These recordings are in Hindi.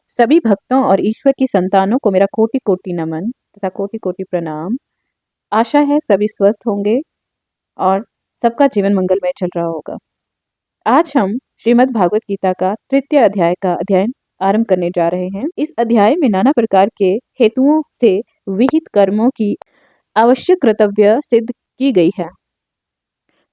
सभी भक्तों और ईश्वर की संतानों को मेरा कोटि कोटि नमन तथा कोटि कोटि प्रणाम। आशा है सभी स्वस्थ होंगे और सबका जीवन मंगलमय चल रहा होगा। आज हम श्रीमद् भागवत गीता का तृतीय अध्याय का अध्ययन आरंभ करने जा रहे हैं। इस अध्याय में नाना प्रकार के हेतुओं से विहित कर्मों की आवश्यक कर्तव्य सिद्ध की गई है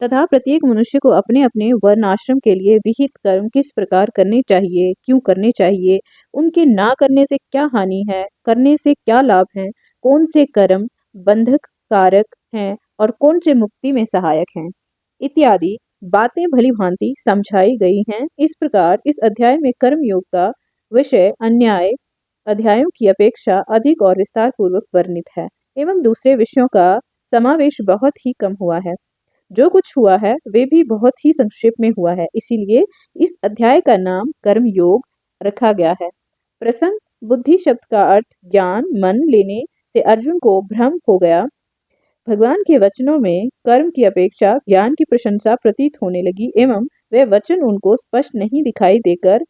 तथा प्रत्येक मनुष्य को अपने अपने वर्ण आश्रम के लिए विहित कर्म किस प्रकार करने चाहिए, क्यों करने चाहिए, उनके ना करने से क्या हानि है, करने से क्या लाभ है, कौन से कर्म बंधक कारक हैं और कौन से मुक्ति में सहायक हैं, इत्यादि बातें भली भांति समझाई गई हैं। इस प्रकार इस अध्याय में कर्म योग का विषय अन्य अध्यायों की अपेक्षा अधिक और विस्तार पूर्वक वर्णित है एवं दूसरे विषयों का समावेश बहुत ही कम हुआ है। जो कुछ हुआ है वे भी बहुत ही संक्षेप में हुआ है, इसीलिए इस अध्याय का नाम कर्म योग रखा गया है। प्रसंग बुद्धि शब्द का अर्थ ज्ञान मन लेने से अर्जुन को भ्रम हो गया। भगवान के वचनों में कर्म की अपेक्षा ज्ञान की प्रशंसा प्रतीत होने लगी एवं वे वचन उनको स्पष्ट नहीं दिखाई देकर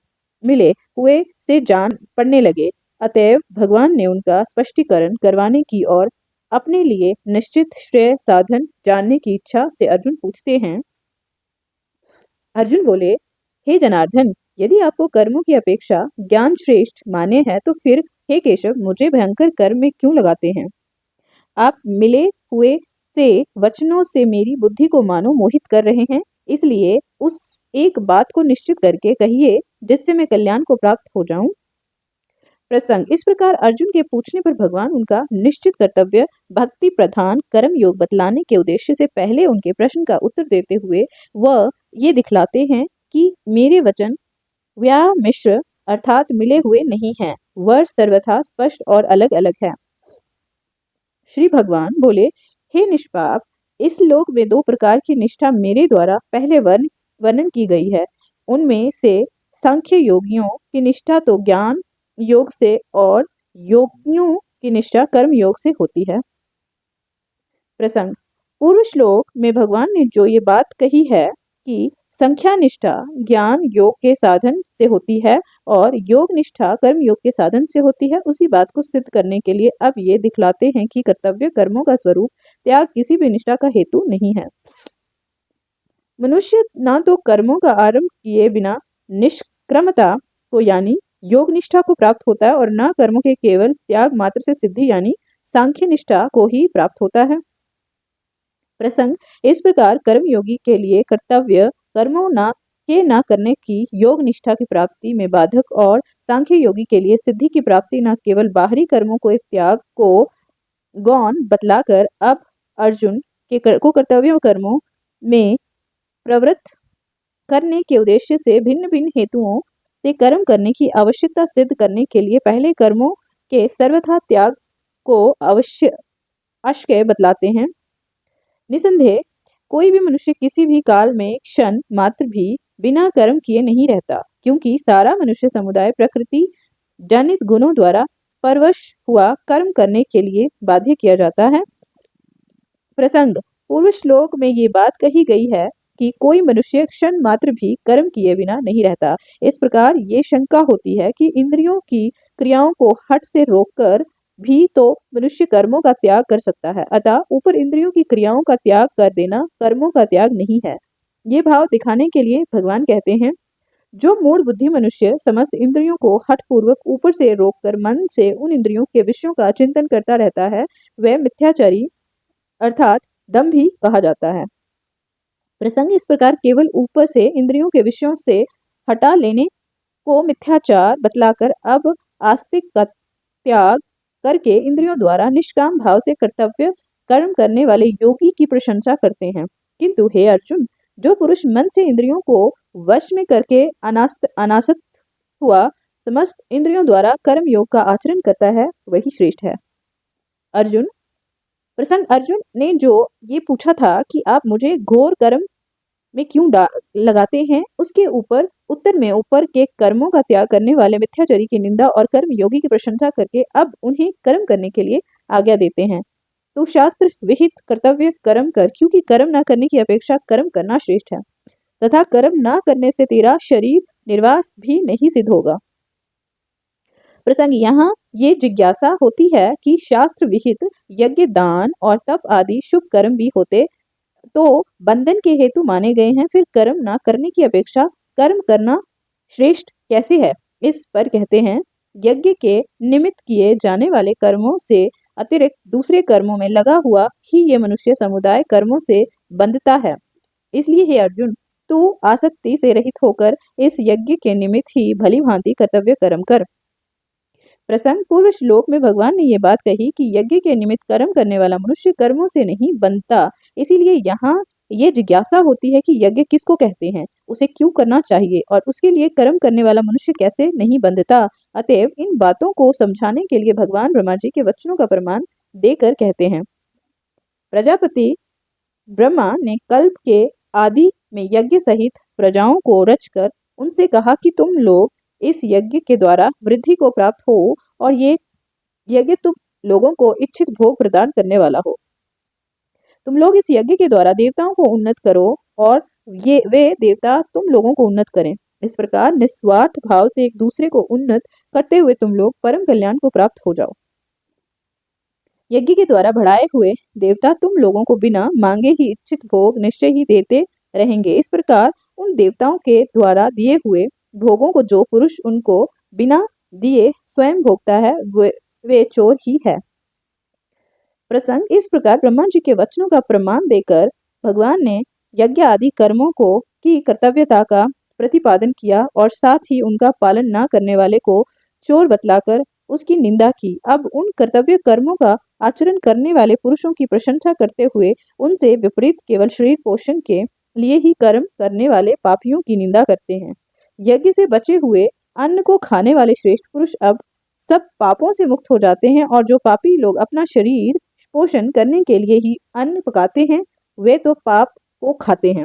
मिले हुए से जान पड़ने लगे। अतएव भगवान ने उनका स्पष्टीकरण करवाने की और अपने लिए निश्चित श्रेय साधन जानने की इच्छा से अर्जुन पूछते हैं। अर्जुन बोले, हे जनार्दन, यदि आपको कर्मों की अपेक्षा ज्ञान श्रेष्ठ माने हैं तो फिर हे केशव मुझे भयंकर कर्म में क्यों लगाते हैं? आप मिले हुए से वचनों से मेरी बुद्धि को मानो मोहित कर रहे हैं, इसलिए उस एक बात को निश्चित करके कहिए जिससे मैं कल्याण को प्राप्त हो जाऊं। प्रसंग इस प्रकार अर्जुन के पूछने पर भगवान उनका निश्चित कर्तव्य भक्ति प्रधान कर्म योग बतलाने के उद्देश्य से पहले उनके प्रश्न का उत्तर देते हुए वह ये दिखलाते हैं कि मेरे वचन व्यामिश्र अर्थात मिले हुए नहीं हैं, वह सर्वथा स्पष्ट और अलग अलग है। श्री भगवान बोले, हे निष्पाप, इस लोक में दो प्रकार की निष्ठा मेरे द्वारा पहले वर्णन की गई है। उनमें से सांख्य योगियों की निष्ठा तो ज्ञान योग से और योगियों की निष्ठा कर्म योग से होती है। प्रसंग पूर्व श्लोक में भगवान ने जो ये बात कही है कि संख्या निष्ठा ज्ञान योग के साधन से होती है और योग निष्ठा कर्म योग के साधन से होती है, उसी बात को सिद्ध करने के लिए अब ये दिखलाते हैं कि कर्तव्य कर्मों का स्वरूप त्याग किसी भी निष्ठा का हेतु नहीं है। मनुष्य ना तो कर्मों का आरंभ किए बिना निष्क्रमता को यानी योग निष्ठा को प्राप्त होता है और न कर्मों के केवल त्याग मात्र से सिद्धि यानी सांख्य निष्ठा को ही प्राप्त होता है। प्रसंग इस प्रकार कर्म योगी के लिए कर्तव्य कर्मों न करने की योग निष्ठा की प्राप्ति में बाधक और सांख्य योगी के लिए सिद्धि की प्राप्ति न केवल बाहरी कर्मों को त्याग को गौण बतलाकर अब अर्जुन को कर्तव्य कर्मों में प्रवृत्त करने के उद्देश्य से भिन्न भिन्न हेतुओं से कर्म करने की आवश्यकता सिद्ध करने के लिए पहले कर्मों के सर्वथा त्याग को अवश्य बतलाते हैं। निसंदेह कोई भी मनुष्य किसी भी काल में क्षण मात्र भी बिना कर्म किए नहीं रहता, क्योंकि सारा मनुष्य समुदाय प्रकृति जनित गुणों द्वारा परवश हुआ कर्म करने के लिए बाध्य किया जाता है। प्रसंग पूर्व श्लोक में ये बात कही गई है कि कोई मनुष्य क्षण मात्र भी कर्म किए बिना नहीं रहता। इस प्रकार ये शंका होती है कि इंद्रियों की क्रियाओं को हठ से रोककर भी तो मनुष्य कर्मों का त्याग कर सकता है, अतः ऊपर इंद्रियों की क्रियाओं का त्याग कर देना कर्मों का त्याग नहीं है। ये भाव दिखाने के लिए भगवान कहते हैं, जो मूढ़ बुद्धि मनुष्य समस्त इंद्रियों को हठ पूर्वक ऊपर से रोककर मन से उन इंद्रियों के विषयों का चिंतन करता रहता है, वह मिथ्याचारी अर्थात दंभी कहा जाता है। प्रसंग इस प्रकार केवल ऊपर से इंद्रियों के विषयों से हटा लेने को मिथ्याचार बतलाकर अब आस्तिक का त्याग करके इंद्रियों द्वारा निष्काम भाव से कर्तव्य कर्म करने वाले योगी की प्रशंसा करते हैं। किंतु हे अर्जुन, जो पुरुष मन से इंद्रियों को वश में करके अनासक्त हुआ समस्त इंद्रियों द्वारा कर्म योग का आचरण करता है वही श्रेष्ठ है। अर्जुन ने जो ये पूछा था कि आप मुझे घोर कर्म में क्यों लगाते हैं, उसके उत्तर में ऊपर के कर्मों का त्याग करने वाले मिथ्याचारी की निंदा और कर्म योगी की प्रशंसा करके अब उन्हें कर्म करने के लिए आज्ञा देते हैं। तो शास्त्र विहित कर्तव्य कर्म कर, क्योंकि कर्म न करने की अपेक्षा कर्म करना श्रेष्ठ है तथा कर्म न करने से तेरा शरीर निर्वाह भी नहीं सिद्ध होगा। प्रसंग यहाँ ये जिज्ञासा होती है कि शास्त्र विहित यज्ञ, दान और तप आदि शुभ कर्म भी होते तो बंधन के हेतु माने गए हैं, फिर कर्म ना करने की अपेक्षा कर्म करना श्रेष्ठ कैसे है? इस पर कहते हैं, यज्ञ के निमित्त किए जाने वाले कर्मों से अतिरिक्त दूसरे कर्मों में लगा हुआ ही ये मनुष्य समुदाय कर्मों से बंधता है। इसलिए हे अर्जुन, तू आसक्ति से रहित होकर इस यज्ञ के निमित्त ही भली भांति कर्तव्य कर्म कर। प्रसंग पूर्व श्लोक में भगवान ने ये बात कही कि यज्ञ के निमित्त कर्म करने वाला मनुष्य कर्मों से नहीं बनता। इसीलिए यहाँ ये जिज्ञासा होती है कि यज्ञ किसको कहते हैं, उसे क्यों करना चाहिए और उसके लिए कर्म करने वाला मनुष्य कैसे नहीं बंधता। अतएव इन बातों को समझाने के लिए भगवान ब्रह्मा जी के वचनों का प्रमाण देकर कहते हैं, प्रजापति ब्रह्मा ने कल्प के आदि में यज्ञ सहित प्रजाओं को रचकर उनसे कहा कि तुम लोग इस यज्ञ के द्वारा वृद्धि को प्राप्त हो और ये यज्ञ तुम लोगों को इच्छित भोग प्रदान करने वाला हो। तुम लोग इस यज्ञ के द्वारा देवताओं को उन्नत करो और ये वे देवता तुम लोगों को उन्नत करें। इस प्रकार निस्वार्थ भाव से एक दूसरे को उन्नत करते हुए तुम लोग परम कल्याण को प्राप्त हो जाओ। यज्ञ के द्वारा बढ़ाए हुए देवता तुम लोगों को बिना मांगे ही इच्छित भोग निश्चय ही देते रहेंगे। इस प्रकार उन देवताओं के द्वारा दिए हुए भोगों को जो पुरुष उनको बिना दिए स्वयं भोगता है वे चोर ही है। प्रसंग इस प्रकार ब्रह्मा जी के वचनों का प्रमाण देकर भगवान ने यज्ञ आदि कर्मों को की कर्तव्यता का प्रतिपादन किया और साथ ही उनका पालन न करने वाले को चोर बतलाकर उसकी निंदा की। अब उन कर्तव्य कर्मों का आचरण करने वाले पुरुषों की प्रशंसा करते हुए उनसे विपरीत केवल शरीर पोषण के लिए ही कर्म करने वाले पापियों की निंदा करते हैं। यज्ञ से बचे हुए अन्न को खाने वाले श्रेष्ठ पुरुष अब सब पापों से मुक्त हो जाते हैं और जो पापी लोग अपना शरीर पोषण करने के लिए ही अन्न पकाते हैं वे तो पाप को खाते हैं।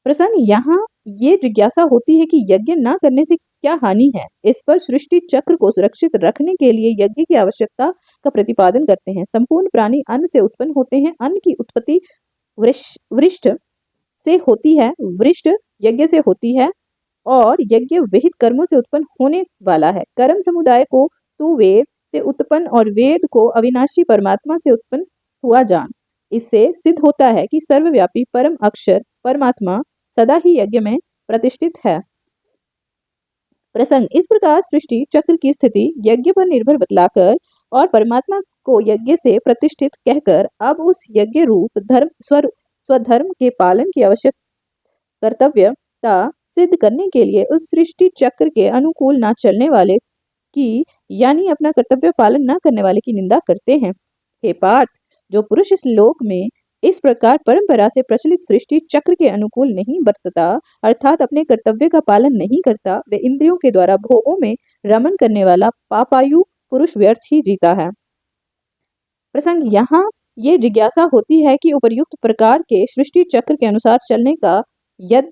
प्रसंग यहाँ ये जिज्ञासा होती है कि यज्ञ न करने से क्या हानि है। इस पर सृष्टि चक्र को सुरक्षित रखने के लिए यज्ञ की आवश्यकता का प्रतिपादन करते हैं। संपूर्ण प्राणी अन्न से उत्पन्न होते हैं। अन्न की उत्पत्ति वृष्ट से होती है, वृष्ट यज्ञ से होती है और यज्ञ विहित कर्मों से उत्पन्न होने वाला है। कर्म समुदाय को तू वेद से उत्पन्न और वेद को अविनाशी परमात्मा से उत्पन्न हुआ जान। इससे सिद्ध होता है कि सर्वव्यापी परम अक्षर परमात्मा सदा ही यज्ञ में प्रतिष्ठित है। प्रसंग इस प्रकार सृष्टि चक्र की स्थिति यज्ञ पर निर्भर बतलाकर और परमात्मा को यज्ञ से प्रतिष्ठित कहकर अब उस यज्ञ रूप धर्म स्वधर्म के पालन की आवश्यक कर्तव्यता सिद्ध करने के लिए उस सृष्टि चक्र के अनुकूल न चलने वाले की यानी अपना कर्तव्य पालन न करने वाले की निंदा करते हैं। हे पार्थ, जो पुरुष इस लोक में इस प्रकार परंपरा से प्रचलित सृष्टि चक्र के अनुकूल नहीं बरतता अर्थात अपने कर्तव्य का पालन नहीं करता, वे इंद्रियों के द्वारा भोगों में रमन करने वाला पापायु पुरुष व्यर्थ ही जीता है। प्रसंग यहाँ ये जिज्ञासा होती है कि उपर्युक्त प्रकार के सृष्टि चक्र के अनुसार चलने का यद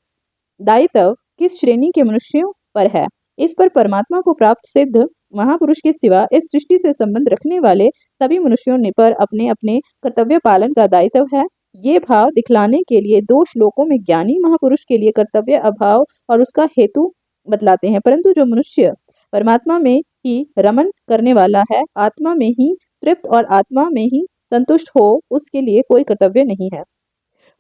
दायित्व किस श्रेणी के मनुष्यों पर है। इस पर परमात्मा को प्राप्त सिद्ध महापुरुष के सिवा इस सृष्टि से संबंध रखने वाले सभी मनुष्यों ने पर अपने अपने कर्तव्य पालन का दायित्व है। ये भाव दिखलाने के लिए 2 श्लोकों में ज्ञानी महापुरुष के लिए कर्तव्य अभाव और उसका हेतु बतलाते हैं, परंतु जो मनुष्य परमात्मा में ही रमन करने वाला है, आत्मा में ही तृप्त और आत्मा में ही संतुष्ट हो, उसके लिए कोई कर्तव्य नहीं है।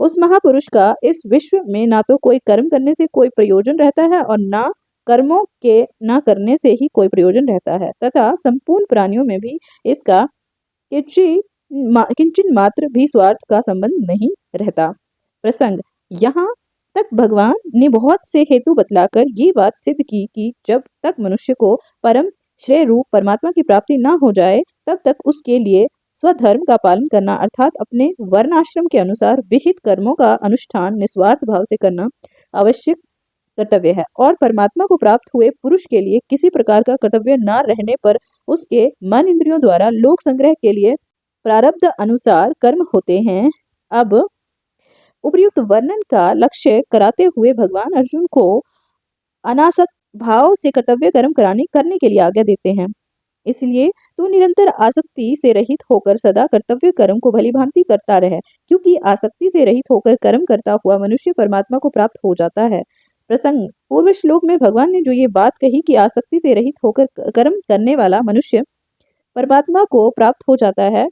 उस महापुरुष का इस विश्व में ना तो कोई कर्म करने से कोई प्रयोजन रहता है और ना कर्मों के न करने से ही कोई प्रयोजन रहता है तथा संपूर्ण प्राणियों में भी इसका किंचन मात्र भी स्वार्थ का संबंध नहीं रहता। प्रसंग यहाँ तक भगवान ने बहुत से हेतु बतलाकर ये बात सिद्ध की कि जब तक मनुष्य को परम श्रेय रूप परमात्मा की प्राप्ति न हो जाए तब तक उसके लिए स्वधर्म का पालन करना अर्थात अपने वर्ण आश्रम के अनुसार विहित कर्मों का अनुष्ठान निस्वार्थ भाव से करना आवश्यक कर्तव्य है और परमात्मा को प्राप्त हुए पुरुष के लिए किसी प्रकार का कर्तव्य न रहने पर उसके मन इंद्रियों द्वारा लोक संग्रह के लिए प्रारब्ध अनुसार कर्म होते हैं। अब उपर्युक्त वर्णन का लक्ष्य कराते हुए भगवान अर्जुन को अनासक्त भाव से कर्तव्य कर्म करने के लिए आज्ञा देते हैं। इसलिए तू निरंतर आसक्ति से रहित होकर सदा कर्तव्य कर्म को भली भांति करता रहे, क्योंकि आसक्ति से रहित होकर कर्म करता हुआ मनुष्य परमात्मा को प्राप्त हो जाता है। प्रसंग, पूर्व श्लोक में भगवान ने जो ये बात कही कि आसक्ति से रहित होकर कर्म करने वाला मनुष्य परमात्मा को प्राप्त हो जाता है,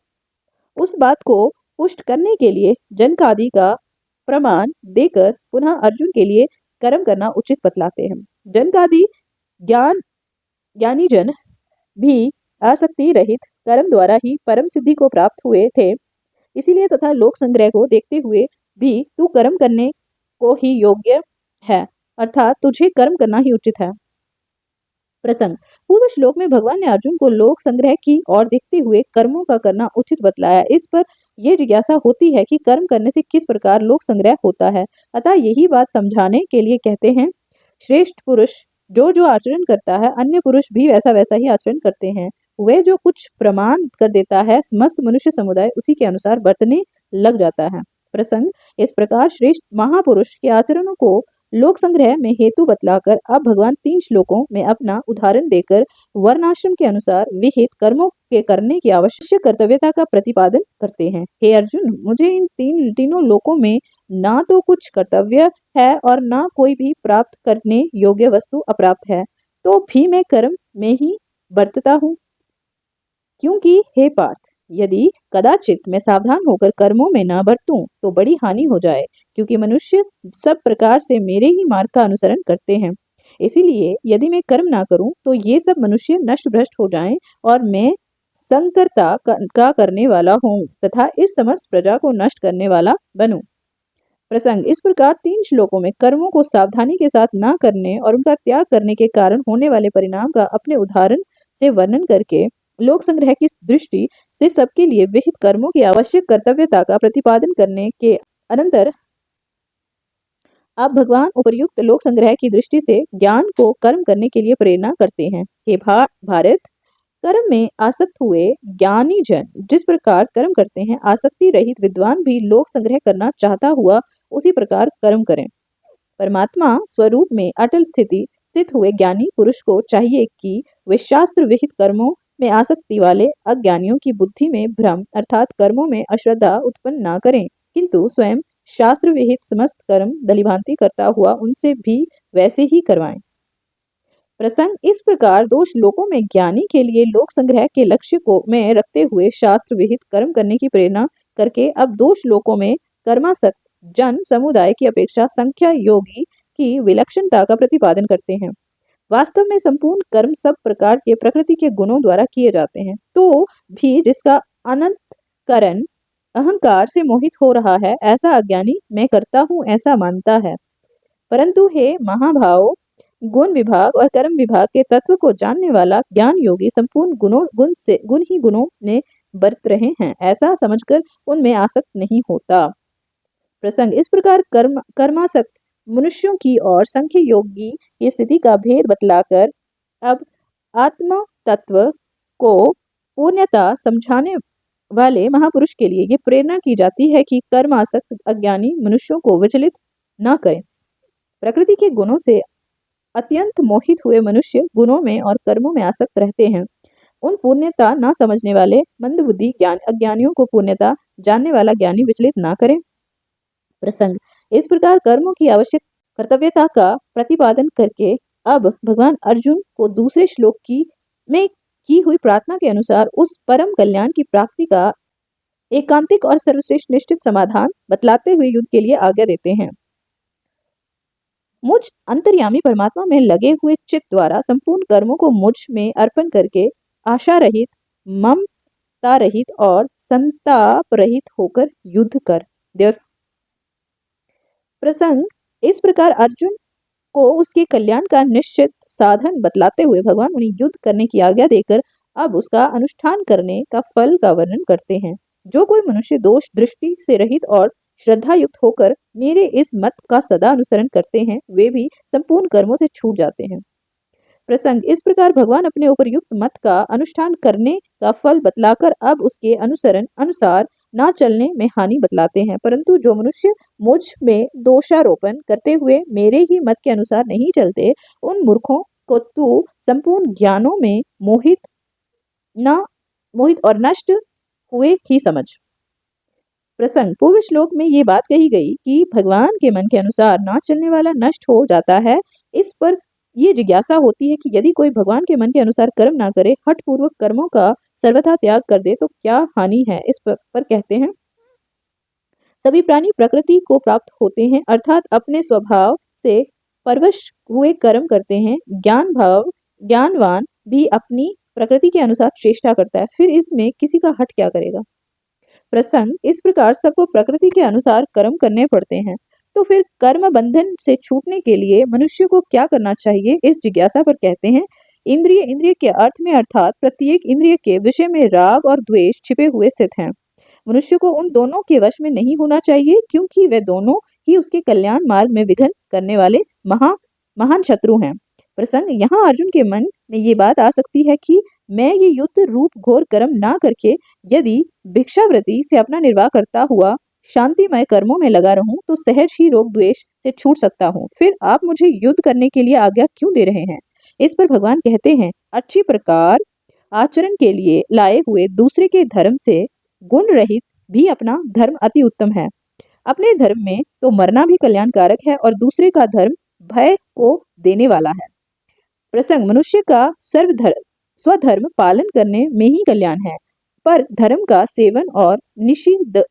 उस बात को पुष्ट करने के लिए जनकादि का प्रमाण देकर पुनः अर्जुन के लिए कर्म करना उचित बतलाते हैं। जनकादि ज्ञानी जन भी आसक्ति रहित कर्म द्वारा ही परम सिद्धि को प्राप्त हुए थे। इसीलिए तथा लोक संग्रह को देखते हुए भी तू कर्म करने को ही योग्य है, अर्थात तुझे कर्म करना ही उचित है। प्रसंग, पूर्व श्लोक में भगवान ने अर्जुन को लोक संग्रह की ओर देखते हुए कर्मों का करना उचित बतलाया। इस पर यह जिज्ञासा होती है कि कर्म करने से किस प्रकार लोक संग्रह होता है। अतः यही बात समझाने के लिए कहते हैं, श्रेष्ठ पुरुष जो जो आचरण करता है, अन्य पुरुष भी वैसा वैसा ही आचरण करते हैं। वह जो कुछ प्रमाण कर देता है, समस्त मनुष्य समुदाय उसी के अनुसार बरतने लग जाता है। प्रसंग, इस प्रकार श्रेष्ठ महापुरुष के आचरणों को लोक संग्रह में हेतु बतलाकर अब भगवान 3 श्लोकों में अपना उदाहरण देकर वर्णाश्रम के अनुसार विहित कर्मों के करने की आवश्यक कर्तव्यता का प्रतिपादन करते हैं। हे अर्जुन, मुझे इन तीनों लोकों में ना तो कुछ कर्तव्य है और ना कोई भी प्राप्त करने योग्य वस्तु अप्राप्त है, तो भी मैं कर्म में ही बरतता हूँ। क्योंकि हे पार्थ, यदि कदाचित मैं सावधान होकर कर्मों में न बरतूं तो बड़ी हानि हो जाए, क्योंकि मनुष्य सब प्रकार से मेरे ही मार्ग का अनुसरण करते हैं। इसीलिए यदि मैं कर्म ना करूं तो ये सब मनुष्य नष्ट भ्रष्ट हो जाएं और मैं संकरता का करने वाला हूं तथा इस समस्त प्रजा को नष्ट करने वाला बनूं। प्रसंग, इस प्रकार 3 श्लोकों में कर्मों को सावधानी के साथ ना करने और उनका त्याग करने के कारण होने वाले परिणाम का अपने उदाहरण से वर्णन करके लोक संग्रह की दृष्टि से सबके लिए विहित कर्मों की आवश्यक कर्तव्यता का प्रतिपादन करने के अनंतर अब भगवान उपर्युक्त लोक संग्रह की दृष्टि से ज्ञान को कर्म करने के लिए प्रेरणा करते हैं। हे भारत, कर्म में आसक्त हुए ज्ञानी जन जिस प्रकार कर्म करते हैं, आसक्ति रहित विद्वान भी लोक संग्रह करना चाहता हुआ उसी प्रकार कर्म करें। परमात्मा स्वरूप में अटल स्थित हुए ज्ञानी पुरुष को चाहिए कि वे शास्त्र विहित कर्मों में आसक्ति वाले अज्ञानियों की बुद्धि में भ्रम अर्थात कर्मों में अश्रद्धा उत्पन्न न करें, किंतु स्वयं शास्त्र विहित समस्त कर्म दलिभांति करता हुआ उनसे भी वैसे ही करवाएं। प्रसंग, इस प्रकार 2 श्लोकों में ज्ञानी के लिए लोक संग्रह के लक्ष्य को में रखते हुए शास्त्र विहित कर्म करने की प्रेरणा करके अब 2 श्लोकों में कर्मासक्त जन समुदाय की अपेक्षा संख्या योगी की विलक्षणता का प्रतिपादन करते हैं। वास्तव में संपूर्ण कर्म सब प्रकार के प्रकृति के गुणों द्वारा किए जाते हैं, तो भी जिसका अनंत करण अहंकार से मोहित हो रहा है, ऐसा अज्ञानी मैं करता हूँ ऐसा मानता है। परंतु हे महाभाव, गुण विभाग और कर्म विभाग के तत्व को जानने वाला ज्ञान योगी संपूर्ण गुण ही गुणों में बरत रहे हैं, ऐसा समझकर उनमें आसक्त नहीं होता। प्रसंग, इस प्रकार कर्मासक्त मनुष्यों की और संख्य योगी की स्थिति का भेद बतलाकर अब आत्म तत्व को पूर्णतः समझाने वाले महापुरुष के लिए ये प्रेरणा की जाती है कि कर्मासक्त अज्ञानी मनुष्यों को विचलित न करें। प्रकृति के गुणों से अत्यंत मोहित हुए मनुष्य गुणों में और कर्मों में आसक्त रहते हैं। उन पूर्णता न समझने वाले मंदबुद्धि अज्ञानियों को पूर्णता जानने वाला ज्ञानी विचलित न करे। प्रसंग, इस प्रकार कर्मों की आवश्यक कर्तव्यता का प्रतिपादन करके अब भगवान अर्जुन को दूसरे श्लोक में की हुई प्रार्थना के अनुसार उस परम कल्याण की प्राप्ति का एकांतिक और सर्वश्रेष्ठ निश्चित समाधान बतलाते हुए युद्ध के लिए आज्ञा देते हैं। मुझ अंतर्यामी परमात्मा में लगे हुए चित्त द्वारा संपूर्ण कर्मों को मुझ में अर्पण करके आशा रहित, ममता रहित और संताप रहित होकर युद्ध कर। प्रसंग, इस प्रकार अर्जुन को उसके कल्याण का निश्चित साधन बतलाते हुए भगवान उन्हें युद्ध करने की आज्ञा देकर अब उसका अनुष्ठान करने का फल का वर्णन करते हैं। जो कोई मनुष्य दोष दृष्टि से रहित और श्रद्धा युक्त होकर मेरे इस मत का सदा अनुसरण करते हैं, वे भी संपूर्ण कर्मों से छूट जाते हैं। प्रसंग, इस प्रकार भगवान अपने उपयुक्त मत का अनुष्ठान करने का फल बतलाकर अब उसके अनुसार ना चलने में हानि बतलाते हैं। परंतु जो मनुष्य मुझ में दोषारोपण करते हुए मेरे ही मत के अनुसार नहीं चलते, उन मूर्खों को तू संपूर्ण ज्ञानों में मोहित और नष्ट हुए ही समझ। प्रसंग पूर्व श्लोक में ये बात कही गई कि भगवान के मन के अनुसार ना चलने वाला नष्ट हो जाता है। इस पर ये जिज्ञासा होती है कि यदि कोई भगवान के मन के अनुसार कर्म ना करे, हठ पूर्वक कर्मों का सर्वथा त्याग कर दे तो क्या हानि है। इस पर कहते हैं, सभी प्राणी प्रकृति को प्राप्त होते हैं, अर्थात अपने स्वभाव से परवश हुए कर्म करते हैं। ज्ञानवान भी अपनी प्रकृति के अनुसार चेष्टा करता है, फिर इसमें किसी का हठ क्या करेगा। प्रसंग इस प्रकार सबको प्रकृति के अनुसार कर्म करने पड़ते हैं, तो फिर कर्म बंधन से छूटने के लिए मनुष्य को क्या करना चाहिए। इस जिज्ञासा पर कहते हैं, इंद्रिय के अर्थ में अर्थात प्रत्येक इंद्रिय के विषय में राग और द्वेष छिपे हुए स्थित हैं। मनुष्य को उन दोनों के वश में नहीं होना चाहिए, क्योंकि वे दोनों ही उसके कल्याण मार्ग में विघ्न करने वाले महान शत्रु हैं। प्रसंग यहाँ अर्जुन के मन में ये बात आ सकती है कि मैं ये युद्ध रूप घोर कर्म ना करके यदि भिक्षावृत्ति से अपना निर्वाह करता हुआ शांतिमय कर्मों में लगा रहूं तो सहज ही रोग द्वेष से छूट सकता हूँ। फिर आप मुझे युद्ध करने के लिए आज्ञा क्यों दे रहे हैं। इस पर भगवान कहते हैं, अच्छी प्रकार आचरण के लिए लाए हुए दूसरे के धर्म से गुण रहित भी अपना धर्म अति उत्तम है। अपने धर्म में तो मरना भी कल्याणकारक है और दूसरे का धर्म भय को देने वाला है। प्रसंग मनुष्य का स्वधर्म पालन करने में ही कल्याण है, पर धर्म का सेवन और निषिद्ध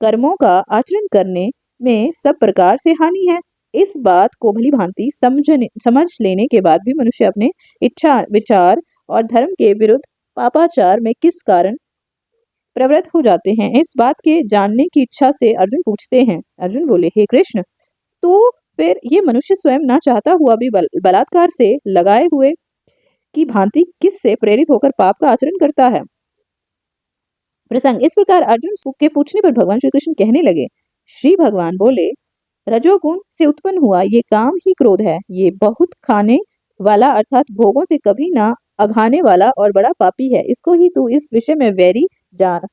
कर्मों का आचरण करने में सब प्रकार से हानि है। इस बात को भली भांति समझ लेने के बाद भी मनुष्य अपने इच्छा विचार और धर्म के विरुद्ध पापाचार में किस कारण प्रवृत्त हो जाते हैं। इस बात के जानने की इच्छा से अर्जुन पूछते हैं। अर्जुन बोले, हे कृष्ण, तो फिर ये मनुष्य स्वयं ना चाहता हुआ भी बलात्कार से लगाए हुए की भांति किस से प्रेरित होकर पाप का आचरण करता है। प्रसंग इस प्रकार अर्जुन के पूछने पर भगवान श्री कृष्ण कहने लगे। श्री भगवान बोले, रजोगुण से उत्पन्न हुआ ये काम ही क्रोध है। ये बहुत खाने वाला अर्थात भोगों से कभी ना अघाने वाला और बड़ा पापी है। इसको ही तू इस विषय में वैरी जान।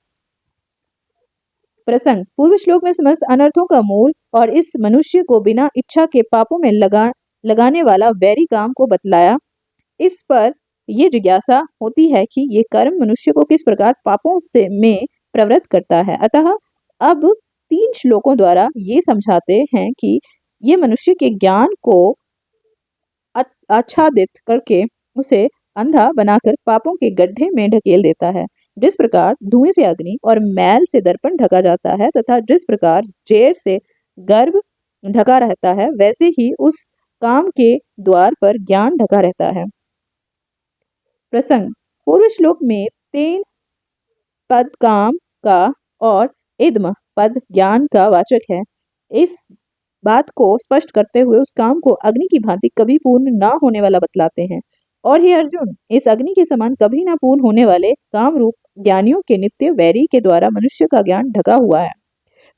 प्रसंग पूर्व श्लोक में समस्त अनर्थों का मूल और इस मनुष्य को बिना इच्छा के पापों में लगाने वाला वैरी काम को बतलाया। इस पर यह जिज्ञासा होती है कि ये कर्म मनुष्य को किस प्रकार पापों से में प्रवृत्त करता है। अतः अब 3 श्लोकों द्वारा ये समझाते हैं कि ये मनुष्य के ज्ञान को आच्छादित करके उसे अंधा बनाकर पापों के गड्ढे में ढकेल देता है। जिस प्रकार धुएं से अग्नि और मैल से दर्पण ढका जाता है तथा जिस प्रकार जेर से गर्भ ढका रहता है, वैसे ही उस काम के द्वार पर ज्ञान ढका रहता है। प्रसंग पूर्व श्लोक में 3 पद काम का और इद्म पद ज्ञान का वाचक है। इस बात को स्पष्ट करते हुए उस काम को अग्नि की भांति कभी पूर्ण न होने वाला बतलाते हैं। और हे अर्जुन, इस अग्नि के समान कभी न पूर्ण होने वाले काम रूप ज्ञानियों के नित्य वैरी के द्वारा मनुष्य का ज्ञान ढका हुआ है।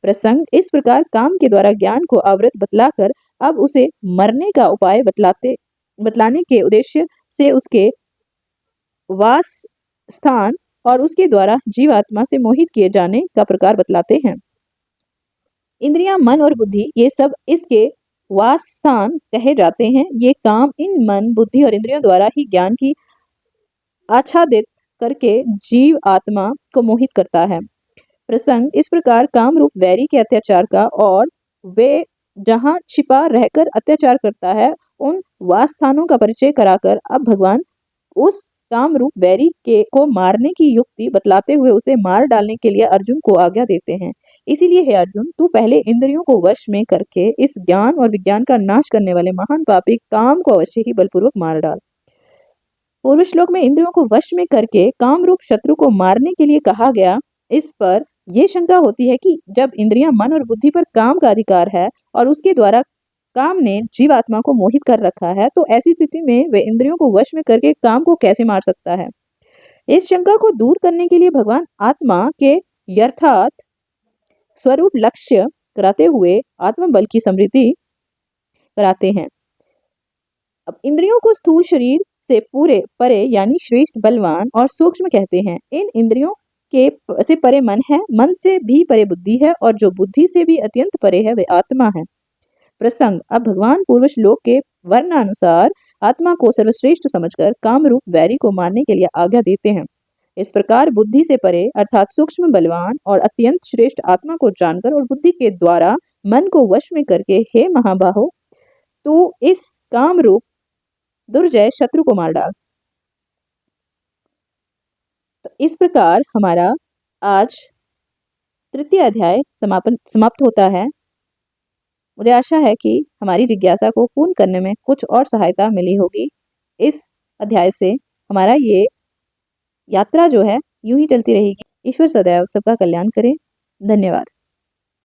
प्रसंग इस प्रकार काम के द्वारा ज्ञान को आवृत बतलाकर अब उसे मरने का उपाय बतलाने के उद्देश्य से उसके वास स्थान और उसके द्वारा जीवात्मा से मोहित किए जाने का प्रकार बतलाते हैं। इंद्रियां, मन और बुद्धि ये सब इसके वास स्थान कहे जाते हैं। ये काम इन मन, बुद्धि और इंद्रियों द्वारा ही ज्ञान की आच्छादित करके जीव आत्मा को मोहित करता है। प्रसंग इस प्रकार काम रूप वैरी के अत्याचार का और वे जहाँ छिपा रहकर अत्याचार करता है उन वास्थानों का परिचय कराकर अब भगवान उस काम रूप वैरी को मारने की युक्ति बतलाते हुए उसे मार डालने के लिए अर्जुन को आज्ञा देते हैं। इसीलिए हे अर्जुन, तू पहले इंद्रियों को वश में करके इस ज्ञान और विज्ञान का नाश करने वाले महान पापी काम को अवश्य ही बलपूर्वक मार डाल। पूर्व श्लोक में इंद्रियों को वश में करके काम रूप शत्रु को मारने के लिए कहा गया। इस पर यह शंका होती है कि जब इंद्रियां, मन और बुद्धि पर काम का अधिकार है और उसके द्वारा काम ने जीवात्मा को मोहित कर रखा है, तो ऐसी स्थिति में वे इंद्रियों को वश में करके काम को कैसे मार सकता है। इस शंका को दूर करने के लिए भगवान आत्मा के यथार्थ स्वरूप लक्ष्य कराते हुए आत्मबल की स्मृति कराते हैं। अब इंद्रियों को स्थूल शरीर से पूरे परे यानी श्रेष्ठ, बलवान और सूक्ष्म कहते हैं। इन इंद्रियों के से परे मन है, मन से भी परे बुद्धि है और जो बुद्धि से भी अत्यंत परे है वे आत्मा है। प्रसंग अब भगवान पूर्व श्लोक के वर्णानुसार आत्मा को सर्वश्रेष्ठ समझकर काम रूप वैरी को मारने के लिए आज्ञा देते हैं। इस प्रकार बुद्धि से परे अर्थात सूक्ष्म बलवान और अत्यंत श्रेष्ठ आत्मा को जानकर और बुद्धि के द्वारा मन को वश में करके हे महाबाहो तू इस काम रूप दुर्जय शत्रु को मार डाल। तो इस प्रकार हमारा आज तृतीय अध्याय समाप्त होता है। मुझे आशा है कि हमारी जिज्ञासा को पूर्ण करने में कुछ और सहायता मिली होगी। इस अध्याय से हमारा ये यात्रा जो है यूं ही चलती रहेगी। ईश्वर सदैव सबका कल्याण करे। धन्यवाद।